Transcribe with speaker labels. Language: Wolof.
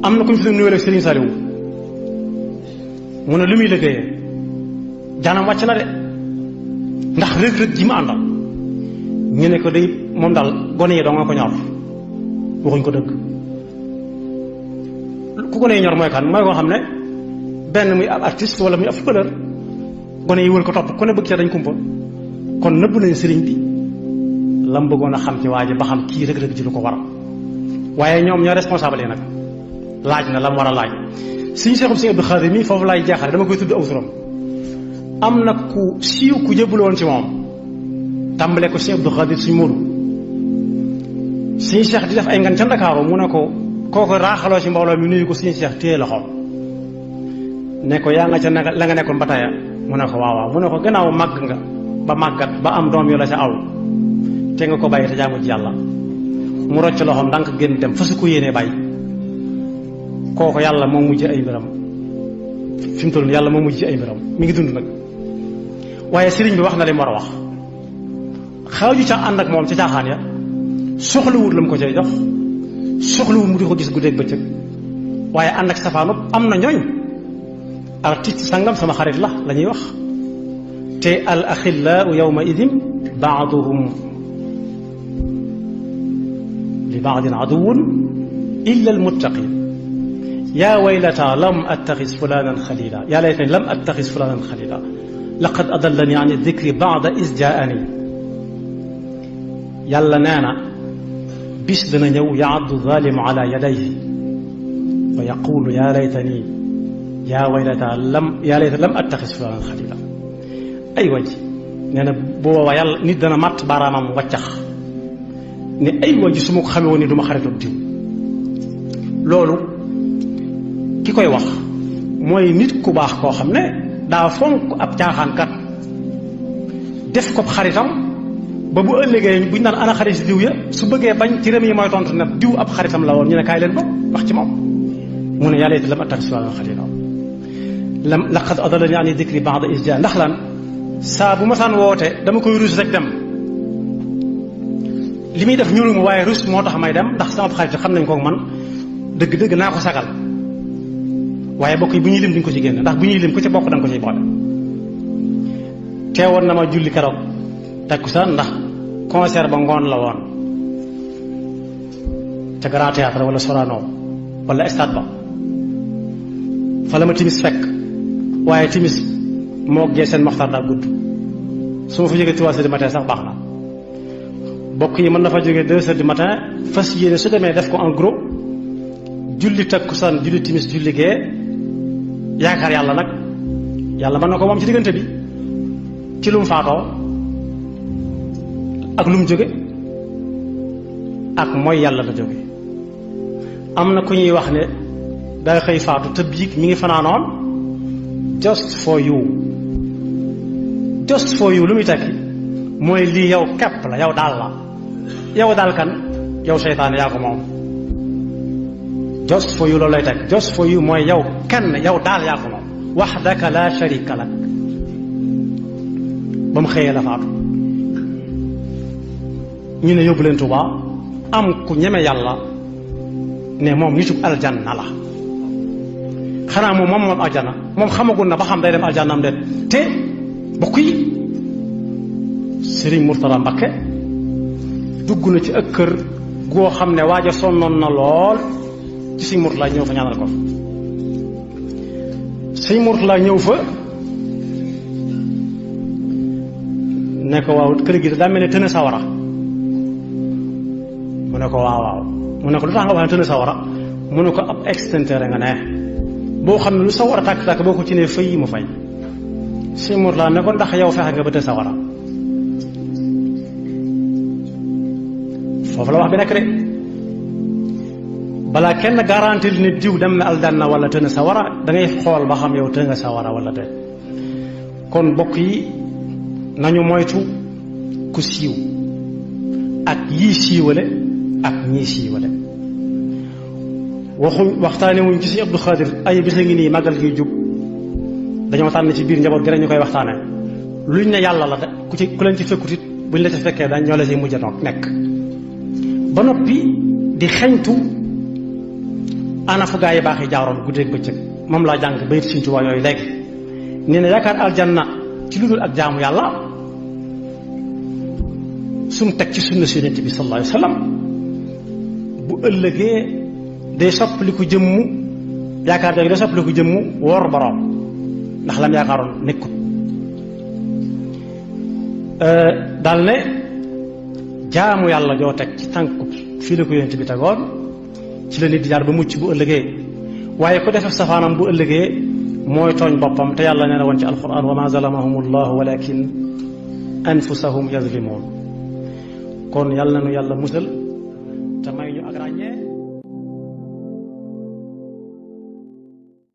Speaker 1: am na ku ñu fi nuyoo rek Serigne Saliou mu ne lu muy liggéeyee jaanam wàcc na de ndax rëg-rëg ji ma àndal ñu ne ko day moom daal gone yi doo nga ko ñor waxuñ ko dëgg. ku gone yi ñor mooy kan mooy koo xam ne benn muy ab artiste wala muy ab footballeur gone yi wër ko topp ku ne bëgg ca dañ kumpa kon nëbb nañ sëriñ bi lam bëggoon a xam ci waa ji ba xam kii rëg-rëg ji lu ko waral waaye ñoom ñoo responsable yi nag laaj na la mu war a laaj. suñu seexum si Abdou Khadir mi foofu laay jaaxale dama koy tudd aw turam am na ku siiw ku jëbul woon ci moom tàmbale ko si Abdou Khadir suñ Moodu suñu seex di def ay ngan ca Ndakaaru mu ne ko kooku raaxaloo ci mbooloo mi nuyu ko suñu seex téye loxoom ne ko yaa nga ca la nga nekkoon ba taya mu ne ko waaw waaw mu ne ko gannaaw màgg nga ba màggat ba am doom yu la ca aw te nga ko bàyyi te jaamu ci yàlla mu rocc loxoom ndànk génn dem fa su ko yéenee bàyyi kooku yàlla moo mujj ay mbiram fi mu toll yàlla moo mujj ay mbiram mi ngi dund nag waaye sëriñ bi wax na li mu war a wax xaaju ca ànd ak moom ci caaxaan ya soxlawul la mu ko cay jox soxlawul mu di ko gis guddeeg bëccëg waaye ànd ak safaanub am na ñooñ artiste sangam sama xarit la la ñuy wax te al axillaau yawma idin baaduhum li baadin aduwun illa al muttaqin yaa waylata lam attaxis fulanan xalila yaa laytani lam attaxis fulanan xalila laqad adallani an dikri baada is jaani yàlla nee na bis dana ñëw yaaddu zalimu ala yadayhi wa yaqulu yaa laytani yaa waylata lam attaxis fulanan xalila ay waj nee na booba yàlla nit dana matt baaraamam wàccax ne ay waj su ma ko xamee woon ni du ma xaritoog diw loolu ki koy wax mooy nit ku baax koo xam ne daa fonk ab caaxaankat def ko xaritam ba bu ëllëgee buñ naan ana xarit si diw ya su bëggee bañ ci rem yi mooy tontu ne diw ab xaritam la woon ñu ne kaay leen bokk wax ci moom mu ne yàlla it lam attaxis fulanan xalila lam laqad adallani ani dikri ba'da is jaa ndax lan saa bu ma saan woote dama koy rus rek dem li muy def ñuulu ma waaye rus moo tax may dem ndax sama xarit xam nañ ko man dëgg-dëgg naa ko sagal waaye bokk yi bu ñuy lim duñ ko ci génn ndax bu ñuy lim ku ci bokk danga ko ciy boole teewoon na ma julli keroog takkusaan ndax concert ba ngoon la woon ca Grand Théâtre wala Sorano wala stade ba fa la ma timis fekk waaye timis moo gee seen maxtar daa gudd su ma fa jógee 3 heures du matin sax baax na bokk yi mën na fa jógee 2 heures du matin fas yéene su demee def ko en gros julli takkusaan julli timis julli gee yaakaar yàlla nag yàlla mën na ko moom ci diggante bi ci lu mu faatoo ak lu mu jóge ak mooy yàlla la jóge am na ku ñuy wax ne day xëy faatu te biig mi ngi fanaanoon just for you lu muy tekki mooy lii yow kepp la yow daal la yow daal kan yow seytaane yaa ko moom just for you loolu lay tekk just for you mooy yow kenn yow daal yaa ko moom wahdaka la sharika lak ba mu xëyee la faatu ñu ne yóbbu leen Tuubaa am ku ñeme yàlla ne moom nitu aljanna la xanaa moom aljana moom xamagul na ba xam day dem aljanna am déet te bokk yi Serigne Mourtada Mbakke dugg na ci ak kër goo xam ne waaja sonnoon na lool ci Serigne Mourtada ñëw fa ñaanal ko Serigne Mourtada ñëw fa ne ko waaw kër gi daa mel ne tëne sawara mu ne ko waaw mu ne ko lu tax nga wax ne tëne sawara mu ne ko ab extincteur nga ne boo xam ne lu sawara tàkk-tàkk boo ko ci ne fay mu fay Serigne Mourtada ne ko ndax yow fexe nga ba tëne sawara foofu la wax bi nekk de balaa kenn garanti ne diw dem na aljanna wala tëna sawara da ngay xool ba xam yow të nga sawara wala de kon bokk yi nañu moytu ku siiw ak yii siiwale ak ñii siiwale waxtaane wuñ ci Sëriñ Abdou Khadir ay bisa ngi nii màggal gi jub dañoo tànn ci biir njaboot gi rek ñu koy waxtaane luñ ne yàlla la de ku leen ci fekkut it buñ la ci fekkee dañ ñoo la si mujj a nekk ba noppi di xeñtu ana fu gaa yi baax yi jaaroon guddeeg bëccëg moom laa jàng bayit Sëriñ Tuubaa yooyu léegi nee na yaakaar aljanna ci lu dul ak jaamu yàlla suñ teg ci sunna si Yonent bi sallallahu alayhi wa sallam bu ëllëgee day soppaliku jëmmu yaakaar jooju day soppaliku jëmmu woor boroom ndax lam yaakaaroon nekkut daal ne jaamu yàlla joo teg ci tànku fii la ko Yonent bi tegoon ci la nit di jaar ba mucc bu ëllëgee waaye ku defee safaanam bu ëllëgee mooy tooñ boppam te yàlla nee na woon ci alquran wa ma zalamahum allahu walakin anfusahum yazlimun kon yàlla na nu yàlla musal